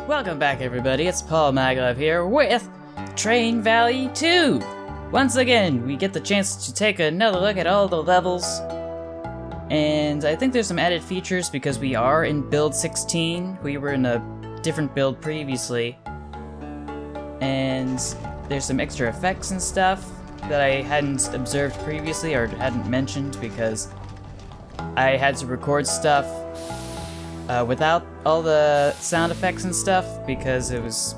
Welcome back, everybody. It's Paul Maglev here with Train Valley 2! Once again, we get the chance to take another look at all the levels. And I think there's some added features because we are in build 16. We were in a different build previously. And there's some extra effects and stuff that I hadn't observed previously or hadn't mentioned because I had to record stuff without all the sound effects and stuff because it was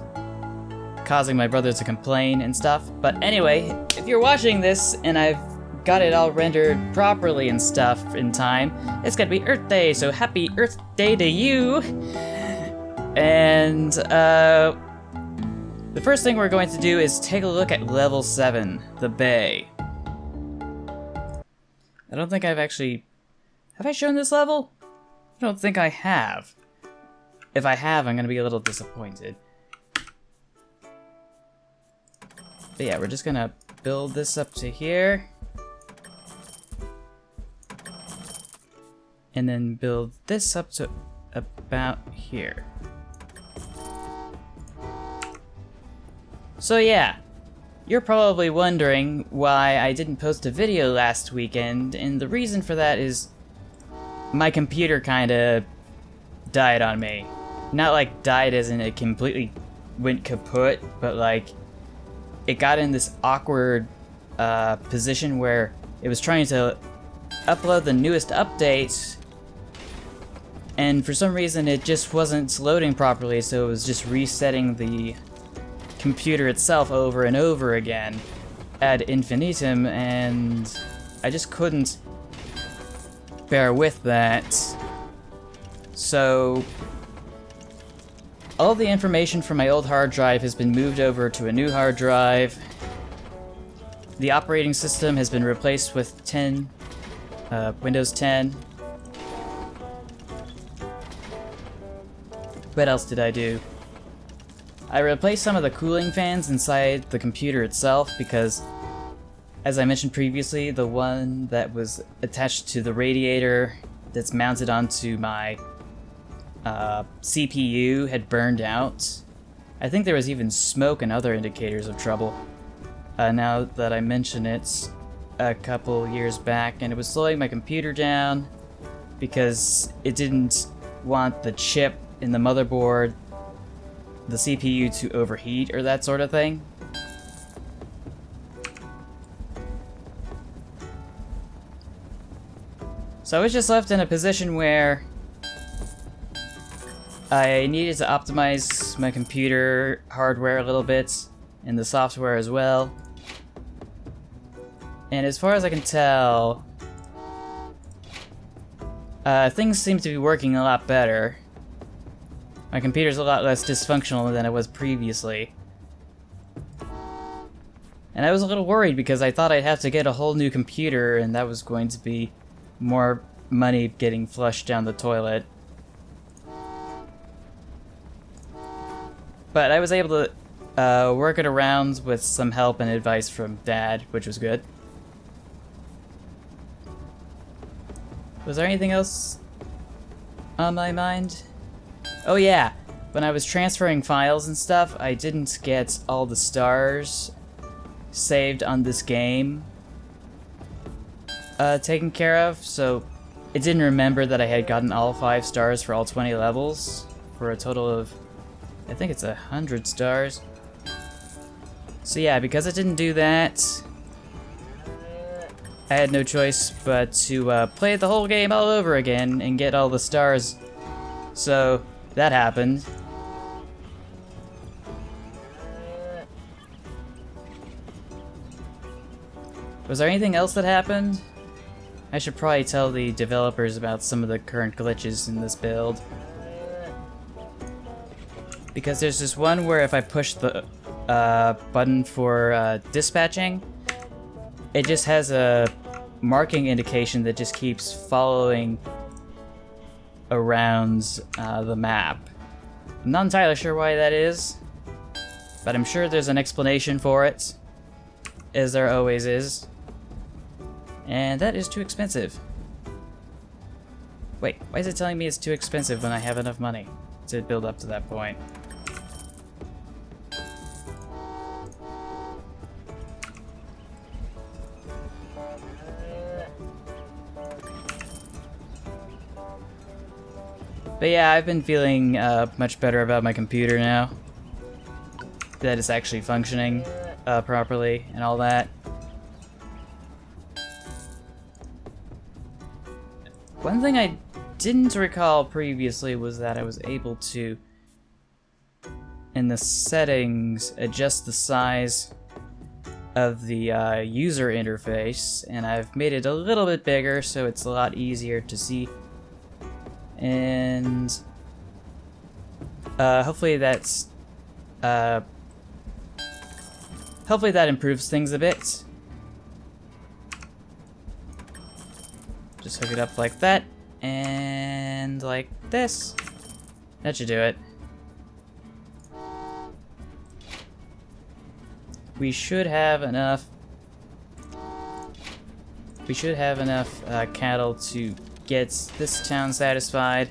causing my brother to complain and stuff. But anyway, if you're watching this and I've got it all rendered properly and stuff in time, it's gonna be Earth Day, so happy Earth Day to you! And the first thing we're going to do is take a look at level 7, the bay. I don't think I've actually... Have I shown this level? I don't think I have. If I have, I'm gonna be a little disappointed. But yeah, we're just gonna build this up to here. And then build this up to about here. So yeah, you're probably wondering why I didn't post a video last weekend, and the reason for that is my computer kinda died on me. Not like died as in it completely went kaput, but like it got in this awkward position where it was trying to upload the newest update, and for some reason it just wasn't loading properly, so it was just resetting the computer itself over and over again ad infinitum, and I just couldn't bear with that. So all the information from my old hard drive has been moved over to a new hard drive. The operating system has been replaced with Windows 10. What else did I do? I replaced some of the cooling fans inside the computer itself because, as I mentioned previously, the one that was attached to the radiator that's mounted onto my CPU had burned out. I think there was even smoke and other indicators of trouble. Now that I mention it, a couple years back, and it was slowing my computer down because it didn't want the chip in the motherboard, the CPU, to overheat or that sort of thing. So I was just left in a position where I needed to optimize my computer hardware a little bit, and the software as well. And as far as I can tell, things seem to be working a lot better. My computer's a lot less dysfunctional than it was previously. And I was a little worried because I thought I'd have to get a whole new computer, and that was going to be more money getting flushed down the toilet. But I was able to work it around with some help and advice from Dad, which was good. Was there anything else on my mind? Oh yeah, when I was transferring files and stuff, I didn't get all the stars saved on this game taken care of, so it didn't remember that I had gotten all 5 stars for all 20 levels, for a total of, I think it's 100 stars. So yeah, because it didn't do that, I had no choice but to play the whole game all over again and get all the stars. So that happened. Was there anything else that happened? I should probably tell the developers about some of the current glitches in this build. Because there's this one where if I push the button for dispatching, it just has a marking indication that just keeps following around the map. I'm not entirely sure why that is, but I'm sure there's an explanation for it, as there always is. And that is too expensive. Wait, why is it telling me it's too expensive when I have enough money to build up to that point? But yeah, I've been feeling much better about my computer now. That it's actually functioning properly and all that. One thing I didn't recall previously was that I was able to, in the settings, adjust the size of the user interface, and I've made it a little bit bigger so it's a lot easier to see. And hopefully that's hopefully that improves things a bit. Just hook it up like that, and like this. That should do it. We should have enough. We should have enough cattle to get this town satisfied.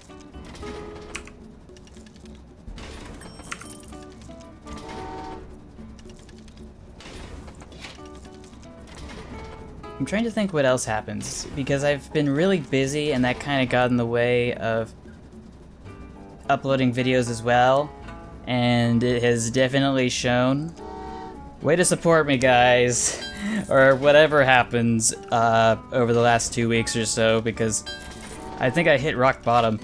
I'm trying to think what else happens, because I've been really busy and that kind of got in the way of uploading videos as well, and it has definitely shown. Way to support me, guys, or whatever happens over the last 2 weeks or so, because I think I hit rock bottom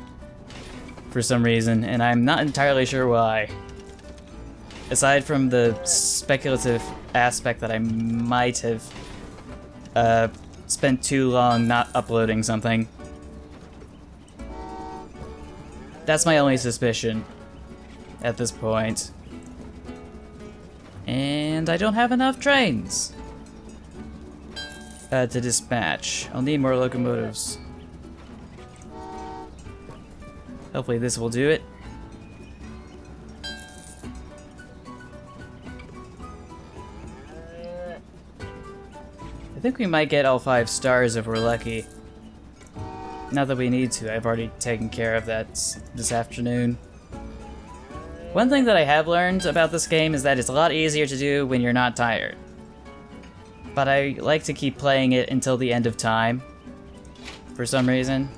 for some reason, and I'm not entirely sure why. Aside from the speculative aspect that I might have spent too long not uploading something. That's my only suspicion at this point. And I don't have enough trains to dispatch. I'll need more locomotives. Hopefully this will do it. I think we might get all 5 stars if we're lucky. Not that we need to, I've already taken care of that this afternoon. One thing that I have learned about this game is that it's a lot easier to do when you're not tired. But I like to keep playing it until the end of time, for some reason.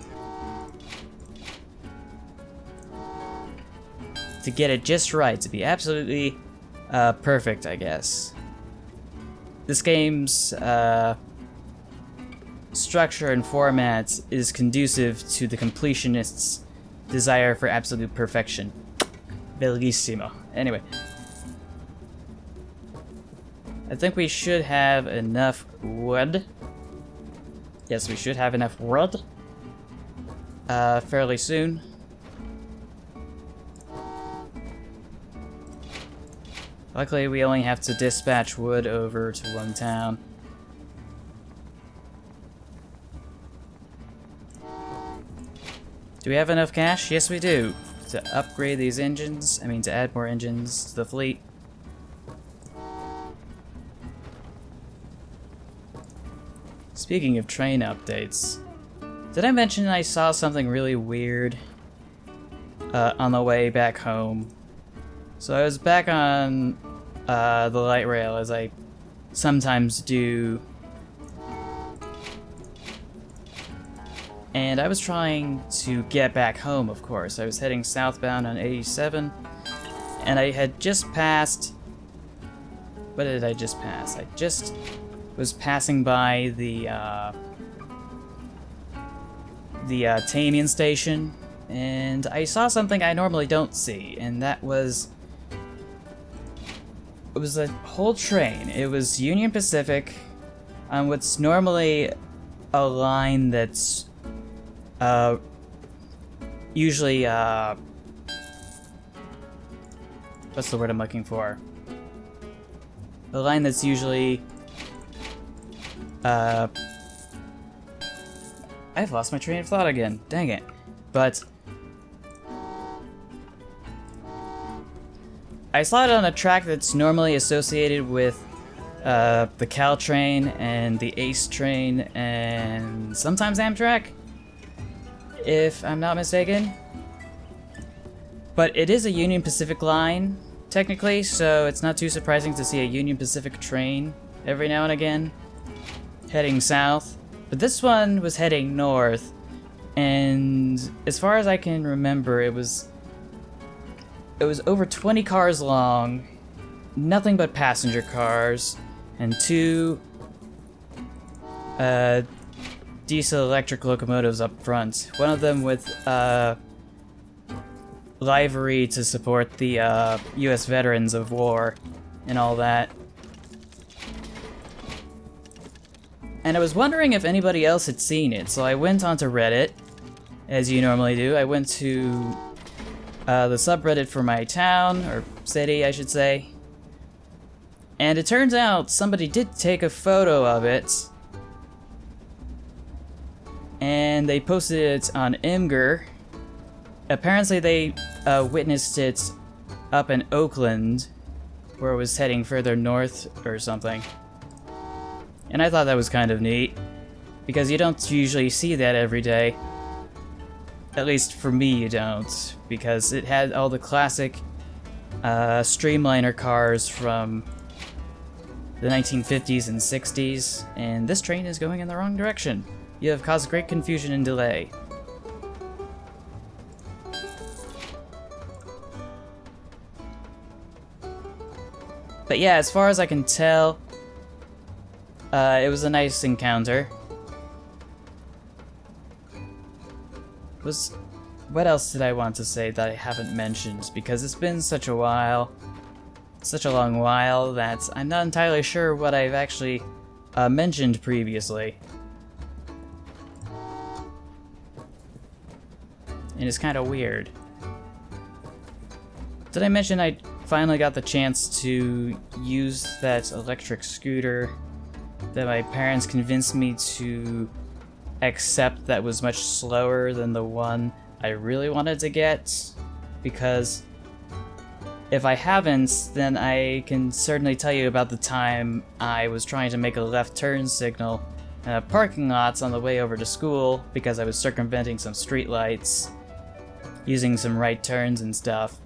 To get it just right, to be absolutely perfect, I guess. This game's structure and format is conducive to the completionist's desire for absolute perfection. Bellissimo. Anyway. I think we should have enough wood. Yes, we should have enough wood. Fairly soon. Luckily, we only have to dispatch wood over to one town. Do we have enough cash? Yes, we do. To upgrade these engines, to add more engines to the fleet. Speaking of train updates, did I mention I saw something really weird on the way back home? So I was back on the light rail, as I sometimes do, and I was trying to get back home, of course. I was heading southbound on 87, and I had just passed... What did I just pass? I just was passing by the Tamian station, and I saw something I normally don't see, and that was... It was a whole train. It was Union Pacific on what's normally a line that's usually what's the word I'm looking for? A line that's usually I've lost my train of thought again. Dang it. But I saw it on a track that's normally associated with the Caltrain and the Ace train and sometimes Amtrak, if I'm not mistaken. But it is a Union Pacific line, technically, so it's not too surprising to see a Union Pacific train every now and again heading south. But this one was heading north, And as far as I can remember, it was over 20 cars long, nothing but passenger cars, and 2 diesel electric locomotives up front. One of them with livery to support the US veterans of war and all that. And I was wondering if anybody else had seen it, so I went onto Reddit, as you normally do. I went to the subreddit for my town, or city, I should say. And it turns out somebody did take a photo of it, and they posted it on Imgur. Apparently they witnessed it up in Oakland, where it was heading further north or something. And I thought that was kind of neat, because you don't usually see that every day. At least for me, you don't, because it had all the classic streamliner cars from the 1950s and 60s, and this train is going in the wrong direction. You have caused great confusion and delay. But yeah, as far as I can tell, it was a nice encounter. What else did I want to say that I haven't mentioned? Because it's been such a while, such a long while, that I'm not entirely sure what I've actually mentioned previously. And it's kind of weird. Did I mention I finally got the chance to use that electric scooter that my parents convinced me to accept that was much slower than the one I really wanted to get? Because if I haven't, then I can certainly tell you about the time I was trying to make a left turn signal in a parking lot on the way over to school because I was circumventing some streetlights, using some right turns and stuff.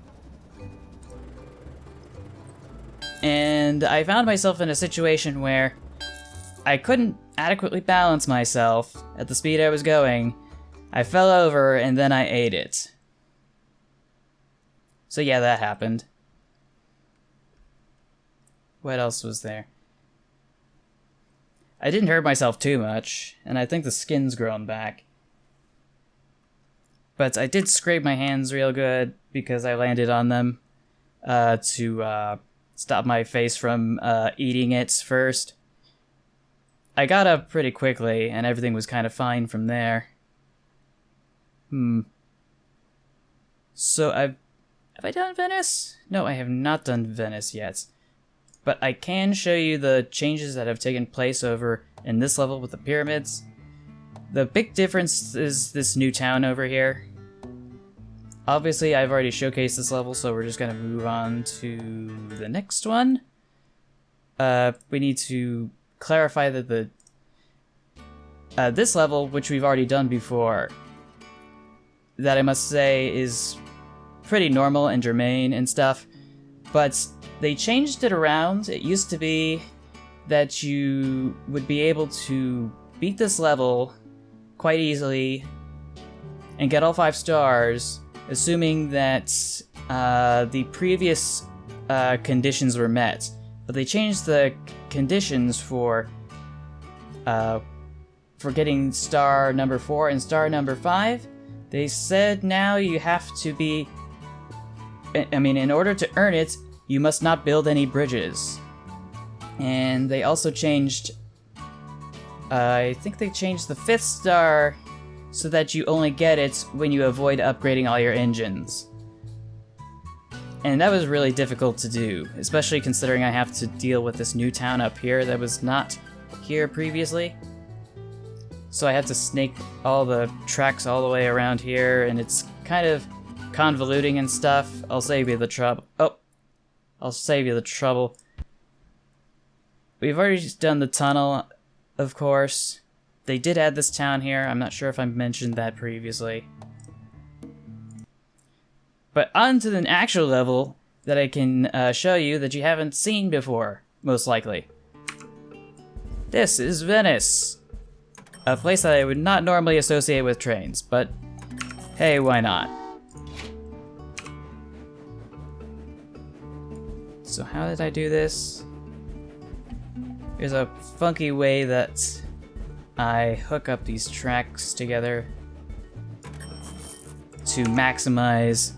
And I found myself in a situation where I couldn't adequately balance myself at the speed I was going. I fell over and then I ate it. So yeah, that happened. What else was there? I didn't hurt myself too much, and I think the skin's grown back. But I did scrape my hands real good because I landed on them to stop my face from eating it first. I got up pretty quickly, and everything was kind of fine from there. So have I done Venice? No, I have not done Venice yet. But I can show you the changes that have taken place over in this level with the pyramids. The big difference is this new town over here. Obviously, I've already showcased this level, so we're just gonna move on to the next one. We need to clarify that this level, which we've already done before, that I must say is pretty normal and germane and stuff, but they changed it around. It used to be that you would be able to beat this level quite easily and get all 5 stars, assuming that the previous conditions were met. But they changed the conditions for getting star number 4 and star number 5. They said now you have to be... in order to earn it, you must not build any bridges. And they also changed... I think they changed the 5th star so that you only get it when you avoid upgrading all your engines. And that was really difficult to do, especially considering I have to deal with this new town up here that was not here previously. So I had to snake all the tracks all the way around here, and it's kind of convoluting and stuff. I'll save you the trouble. I'll save you the trouble. We've already done the tunnel, of course. They did add this town here. I'm not sure if I mentioned that previously. But on to the actual level that I can show you that you haven't seen before, most likely. This is Venice. A place that I would not normally associate with trains, but hey, why not? So how did I do this? There's a funky way that I hook up these tracks together to maximize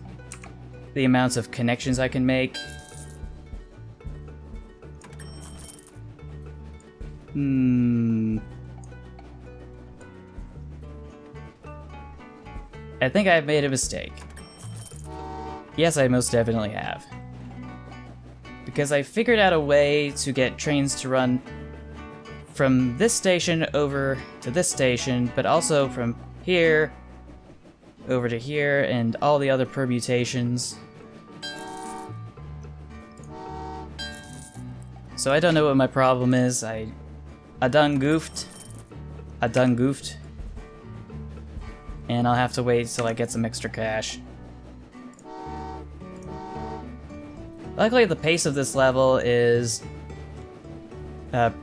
the amounts of connections I can make. I think I've made a mistake. Yes, I most definitely have. Because I figured out a way to get trains to run from this station over to this station, but also from here over to here and all the other permutations. So I don't know what my problem is. I done goofed. And I'll have to wait till I get some extra cash. Luckily, the pace of this level is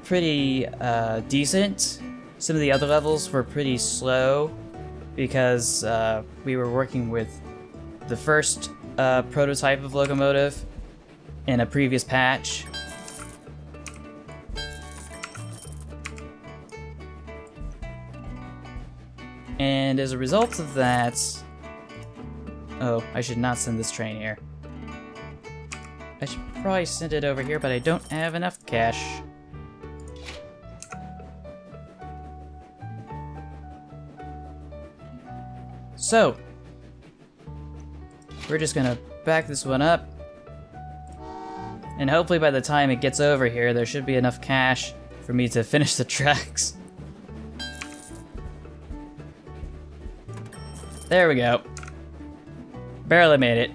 pretty decent. Some of the other levels were pretty slow because we were working with the first prototype of locomotive in a previous patch. And as a result of that... Oh, I should not send this train here. I should probably send it over here, but I don't have enough cash. So, we're just gonna back this one up. And hopefully by the time it gets over here, there should be enough cash for me to finish the tracks. There we go. Barely made it.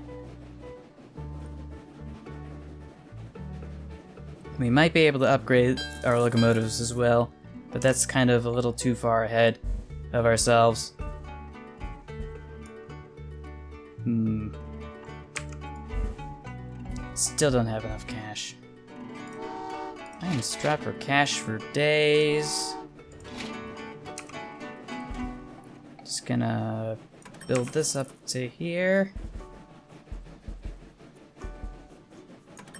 We might be able to upgrade our locomotives as well, but that's kind of a little too far ahead of ourselves. Still don't have enough cash. I am strapped for cash for days. Just gonna build this up to here.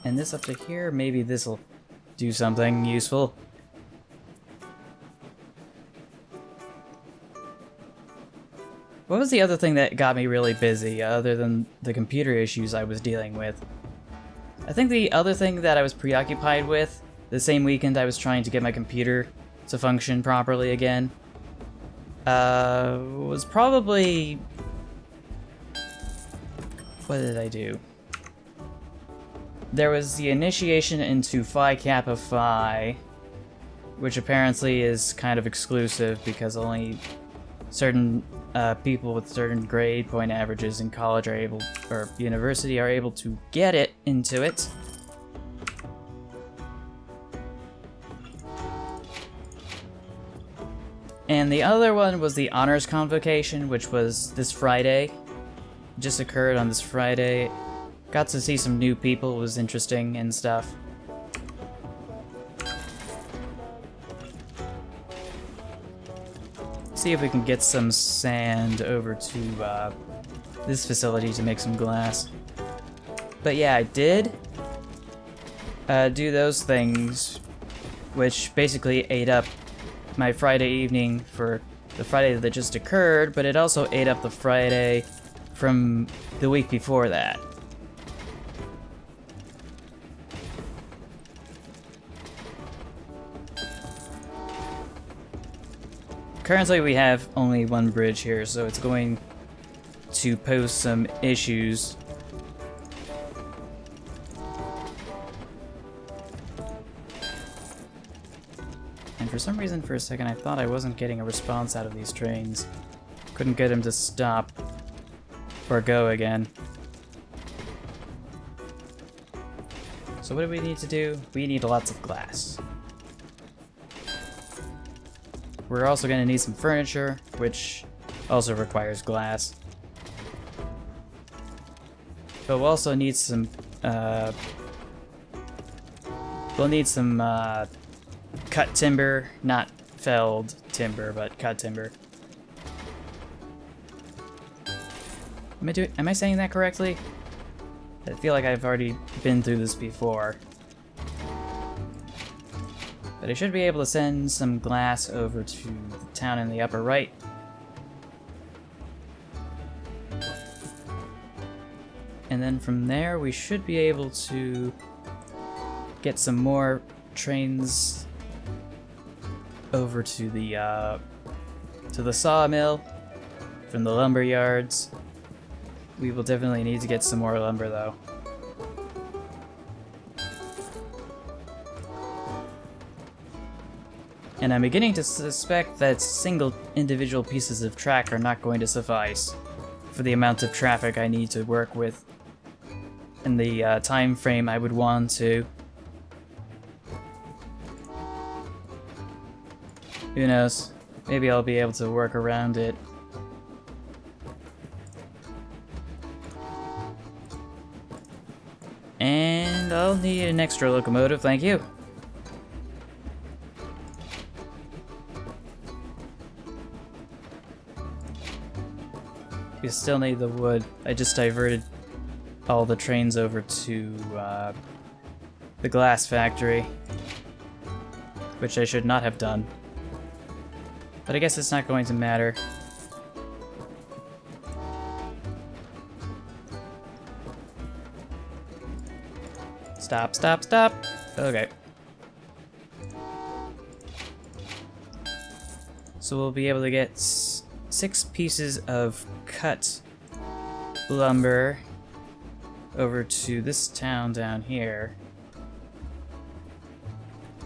And this up to here. Maybe this'll do something useful. What was the other thing that got me really busy, other than the computer issues I was dealing with? I think the other thing that I was preoccupied with, the same weekend I was trying to get my computer to function properly again, was probably... What did I do? There was the initiation into Phi Kappa Phi, which apparently is kind of exclusive because only certain people with certain grade point averages in college are able, or university are able to get it into it. And the other one was the honors convocation, which was this Friday. It just occurred on this Friday. Got to see some new people, it was interesting and stuff. See if we can get some sand over to this facility to make some glass. But yeah, I did do those things, which basically ate up my Friday evening for the Friday that just occurred, but it also ate up the Friday from the week before that. Currently we have only one bridge here, so it's going to pose some issues. And for some reason, for a second, I thought I wasn't getting a response out of these trains. Couldn't get them to stop or go again. So what do we need to do? We need lots of glass. We're also going to need some furniture, which also requires glass. But we'll also need some, cut timber, not felled timber, but cut timber. Am I saying that correctly? I feel like I've already been through this before. But I should be able to send some glass over to the town in the upper right. And then from there, we should be able to get some more trains over to the sawmill from the lumber yards. We will definitely need to get some more lumber, though. And I'm beginning to suspect that single individual pieces of track are not going to suffice for the amount of traffic I need to work with in the time frame I would want to. Who knows? Maybe I'll be able to work around it. And I'll need an extra locomotive, thank you. We still need the wood. I just diverted all the trains over to the glass factory, which I should not have done. But I guess it's not going to matter. Stop, stop, stop! Okay. So we'll be able to get 6 pieces of cut lumber over to this town down here.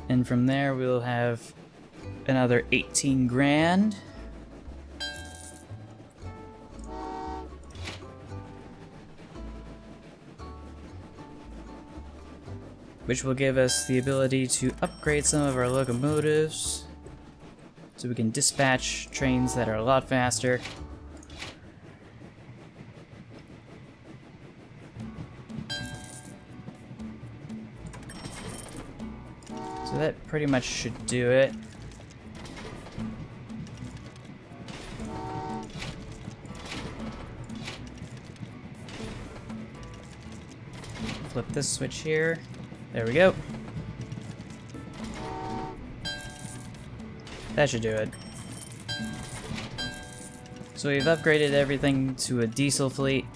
And from there we'll have another 18 grand. Which will give us the ability to upgrade some of our locomotives so we can dispatch trains that are a lot faster. So that pretty much should do it. Flip this switch here. There we go. That should do it. So we've upgraded everything to a diesel fleet.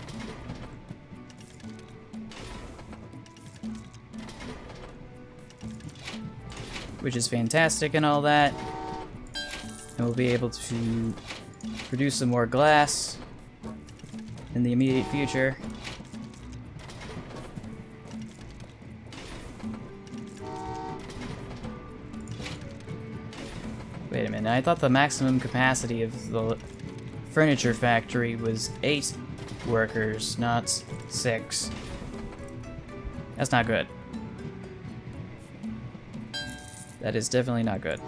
Which is fantastic and all that. And we'll be able to produce some more glass in the immediate future. Wait a minute, I thought the maximum capacity of the furniture factory was 8 workers, not 6. That's not good. That is definitely not good.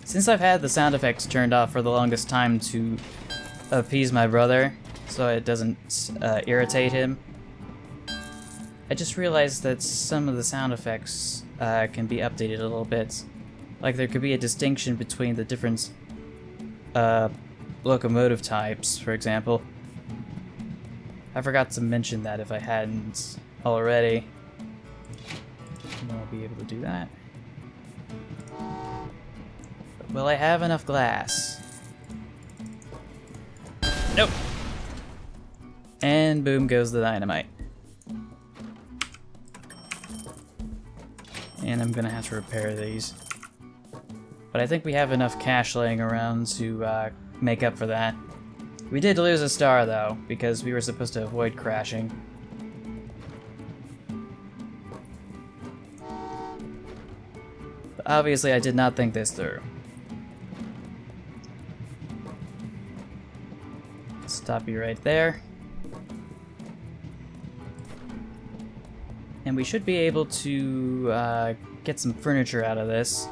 Since I've had the sound effects turned off for the longest time to appease my brother, so it doesn't irritate him, I just realized that some of the sound effects can be updated a little bit. Like there could be a distinction between the different locomotive types, for example. I forgot to mention that if I hadn't already. And I'll be able to do that. But will I have enough glass? Nope! And boom goes the dynamite. And I'm gonna have to repair these. But I think we have enough cash laying around to make up for that. We did lose a star though, because we were supposed to avoid crashing. But obviously I did not think this through. Stop you right there. And we should be able to get some furniture out of this.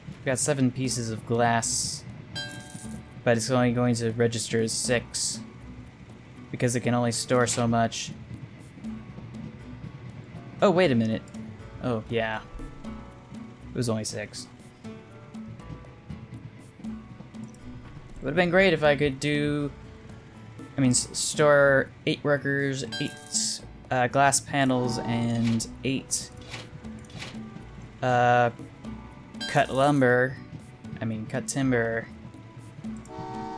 We've got 7 pieces of glass but it's only going to register as 6 because it can only store so much. Oh, wait a minute. Oh, yeah. It was only 6. It would have been great if I could do... store 8 workers, 8 glass panels, and 8 cut lumber. Cut timber.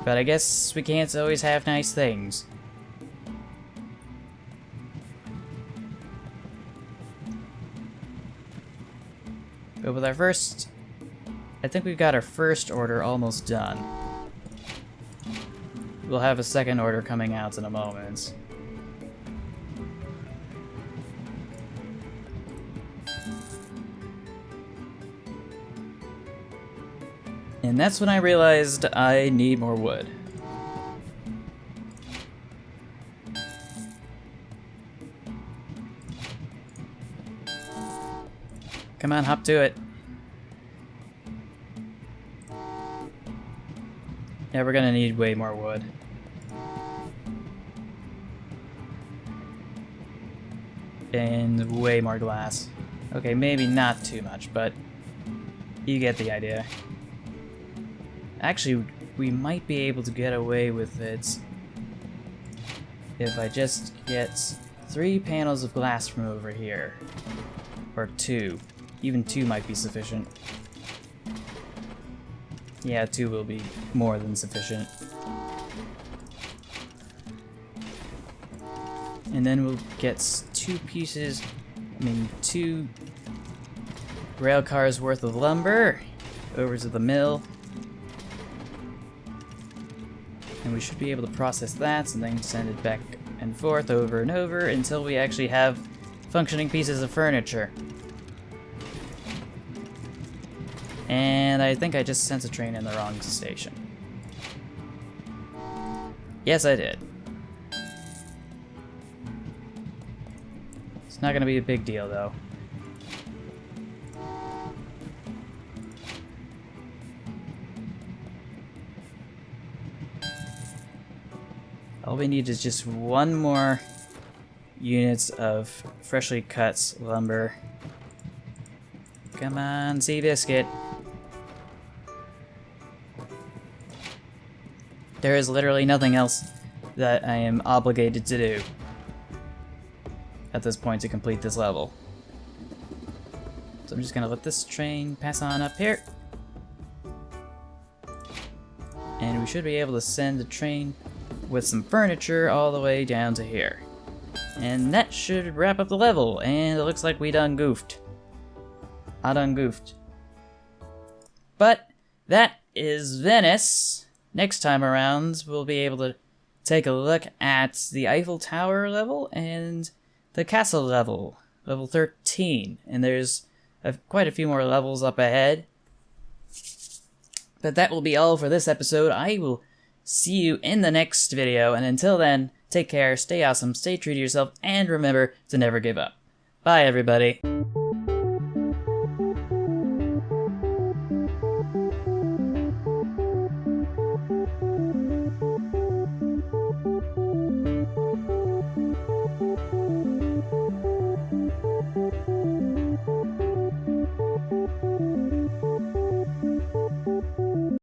But I guess we can't always have nice things. But with our first... I think we've got our first order almost done. We'll have a second order coming out in a moment. And that's when I realized I need more wood. Come on, hop to it. Yeah, we're gonna need way more wood. And way more glass. Okay, maybe not too much, but you get the idea. Actually, we might be able to get away with it if I just get 3 panels of glass from over here. Or 2. Even 2 might be sufficient. Yeah, 2 will be more than sufficient. And then we'll get 2 pieces, 2 rail cars worth of lumber over to the mill. And we should be able to process that and then send it back and forth over and over until we actually have functioning pieces of furniture. And I think I just sent a train in the wrong station. Yes, I did. It's not gonna be a big deal, though. All we need is just 1 more unit of freshly cut lumber. Come on, Seabiscuit. There is literally nothing else that I am obligated to do at this point to complete this level. So I'm just gonna let this train pass on up here. And we should be able to send a train with some furniture all the way down to here. And that should wrap up the level, and it looks like we done goofed. I done goofed. But that is Venice. Next time around, we'll be able to take a look at the Eiffel Tower level and the castle level, level 13. And there's quite a few more levels up ahead. But that will be all for this episode. I will see you in the next video, and until then, take care, stay awesome, stay true to yourself, and remember to never give up. Bye, everybody.